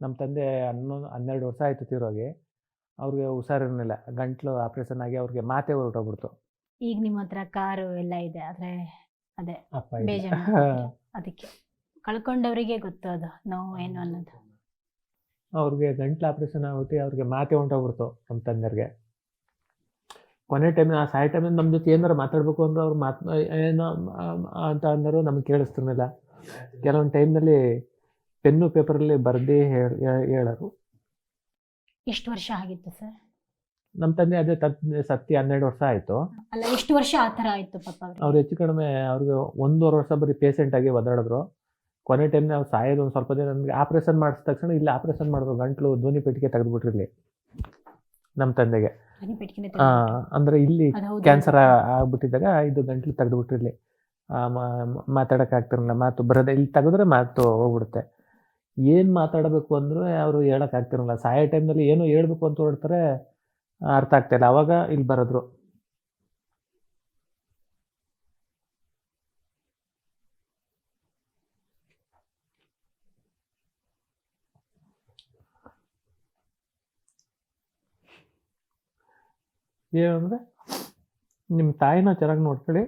ನಮ್ಮ ತಂದೆ 12 ವರ್ಷ ಆಯಿತು ತೀರೋಗಿ. ಅವ್ರಿಗೆ ಹುಷಾರಿರಲಿಲ್ಲ, ಗಂಟ್ಲು ಆಪ್ರೇಷನ್ ಆಗಿ ಅವ್ರಿಗೆ ಮಾತೇ ಹೊರಟೋಗ್ಬಿಡ್ತು. ಈಗ ನಿಮ್ಮ ಹತ್ರ ಕಾರು ಎಲ್ಲ ಇದೆ, ಆದ್ರೆ ಅದೇ ಅಪ್ಪ ಇಲ್ಲ. ಬೇಜಾರು ಮಾಡ್ಕೊತೀರ. ಅದಕ್ಕೆ ಕಳ್ಕೊಂಡವರಿಗೆ ಗೊತ್ತು ಅದು ನೋವು ಏನು ಅನ್ನೋದು. ಅವ್ರಿಗೆ ಗಂಟ್ಲು ಆಪ್ರೇಷನ್ ಆಗ್ಬಿಟ್ಟು ಅವ್ರಿಗೆ ಮಾತೇ ಹೊಂಟೋಗ್ಬಿಡ್ತು ನಮ್ಮ ತಂದೆಯವ್ರಿಗೆ. ಕೊನೆ ಟೈಮ್ ಆ ಸಾಯೋ ಟೈಮಲ್ಲಿ ನಮ್ಮ ಜೊತೆ ಏನಾರು ಮಾತಾಡಬೇಕು ಅಂದ್ರೆ ಅವ್ರು ಏನೋ ಅಂತ ಅಂದರು, ನಮಗೆ ಕೇಳಿಸ್ತಿರ್ಲಿಲ್ಲ. ಕೆಲವೊಂದು ಟೈಮ್ನಲ್ಲಿ ಪೆನ್ನು ಪೇಪರಲ್ಲಿ ಬರೆದು ಹೇಳೋರು. ಎಷ್ಟು ವರ್ಷ ಆಗಿತ್ತು ಸರ್? ನಮ್ಮ ತಂದೆ ಅದೇ ಸತ್ತಿ 12 ವರ್ಷ ಆಯಿತು. ಅಲ್ಲ, ಎಷ್ಟು ವರ್ಷ ಆ ಥರ ಆಯಿತು ಪಾಪ ಅವ್ರಿಗೆ? ಅವ್ರು ಹೆಚ್ಚು ಕಡಿಮೆ ಅವ್ರಿಗೆ 1.5 ವರ್ಷ ಬರೀ ಪೇಷೆಂಟಾಗಿ ಒದ್ದಾಡಿದ್ರು. ಕೊನೆ ಟೈಮ್ನ ಅವ್ರು ಸಾಯೋದು ಒಂದು ಸ್ವಲ್ಪ ದಿನ ನಮಗೆ ಆಪ್ರೇಷನ್ ಮಾಡಿದ ತಕ್ಷಣ ಇಲ್ಲಿ ಆಪ್ರೇಷನ್ ಮಾಡಿದ್ರು, ಗಂಟ್ಲು ಧ್ವನಿ ಪೆಟ್ಟಿಗೆ ತೆಗೆದುಬಿಟ್ಟಿರಲಿ ನಮ್ಮ ತಂದೆಗೆ. ಅಂದರೆ ಇಲ್ಲಿ ಕ್ಯಾನ್ಸರ್ ಆಗ್ಬಿಟ್ಟಿದ್ದಾಗ ಇದು ಗಂಟ್ಲು ತೆಗೆದುಬಿಟ್ಟಿರಲಿ, ಮಾತಾಡೋಕ್ಕಾಗ್ತಿರಲಿಲ್ಲ, ಮಾತು ಬರೋದೇ. ಇಲ್ಲಿ ತೆಗೆದ್ರೆ ಮಾತು ಹೋಗ್ಬಿಡುತ್ತೆ. ಏನು ಮಾತಾಡಬೇಕು ಅಂದರೂ ಅವರು ಹೇಳೋಕ್ಕಾಗ್ತಿರಲಿಲ್ಲ. ಸಾಯೋ ಟೈಮ್ನಲ್ಲಿ ಏನೋ ಹೇಳ್ಬೇಕು ಅಂತ ಹೊರಡ್ತಾರೆ, ಅರ್ಥ ಆಗ್ತಾಯಿಲ್ಲ. ಅವಾಗ ಇಲ್ಲಿ ಬರೋದ್ರು. ಏನಂದರೆ, ನಿಮ್ಮ ತಾಯಿನ ಚೆನ್ನಾಗಿ ನೋಡ್ಕೊಳ್ಳಿ,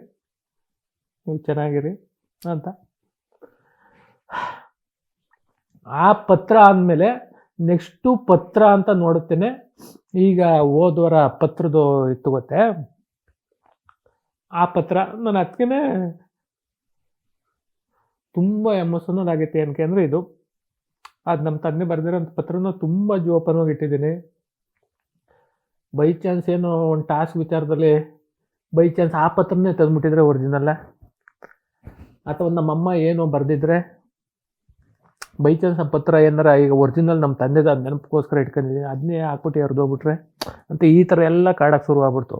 ನೀವು ಚೆನ್ನಾಗಿರಿ ಅಂತ. ಆ ಪತ್ರ ಆದಮೇಲೆ ನೆಕ್ಸ್ಟು ಪತ್ರ ಅಂತ ನೋಡುತ್ತೇನೆ. ಈಗ ಹೋದ್ವಾರ ಪತ್ರದ್ದು ಇತ್ತು ಗೊತ್ತೆ, ಆ ಪತ್ರ ನನ್ನ ಅದಕ್ಕೇ ತುಂಬ ಎಮೋಷನಲ್ ಆಗೈತೆ. ಏನಕ್ಕೆ ಅಂದರೆ ಇದು ಅದು ನಮ್ಮ ತಂದೆ ಬರೆದಿರೋಂಥ ಪತ್ರನ ತುಂಬ ಜೋಪಾನವಾಗಿ ಇಟ್ಟಿದ್ದೀನಿ. ಬೈ ಚಾನ್ಸ್ ಏನೋ ಒಂದು ಟಾಸ್ಕ್ ವಿಚಾರದಲ್ಲಿ ಬೈ ಚಾನ್ಸ್ ಆ ಪತ್ರನೇ ತಂದುಬಿಟ್ಟಿದ್ರೆ ಒರಿಜಿನಲ್ಲ, ಅಥವಾ ನಮ್ಮಮ್ಮ ಏನೋ ಬರೆದಿದ್ರೆ ಬೈ ಚಾನ್ಸ್ ಆ ಪತ್ರ ಏನಾರ ಈಗ ಒರಿಜಿನಲ್ ನಮ್ಮ ತಂದೆದ ನೆನಪಿಗೋಸ್ಕರ ಇಟ್ಕೊಂಡಿದ್ದೀನಿ, ಅದನ್ನೇ ಹಾಕ್ಬಿಟ್ಟು ಹರಿದೋಗ್ಬಿಟ್ರೆ ಅಂತ ಈ ಥರ ಎಲ್ಲ ಕಾಡೋಕ್ಕೆ ಶುರು ಆಗ್ಬಿಡ್ತು.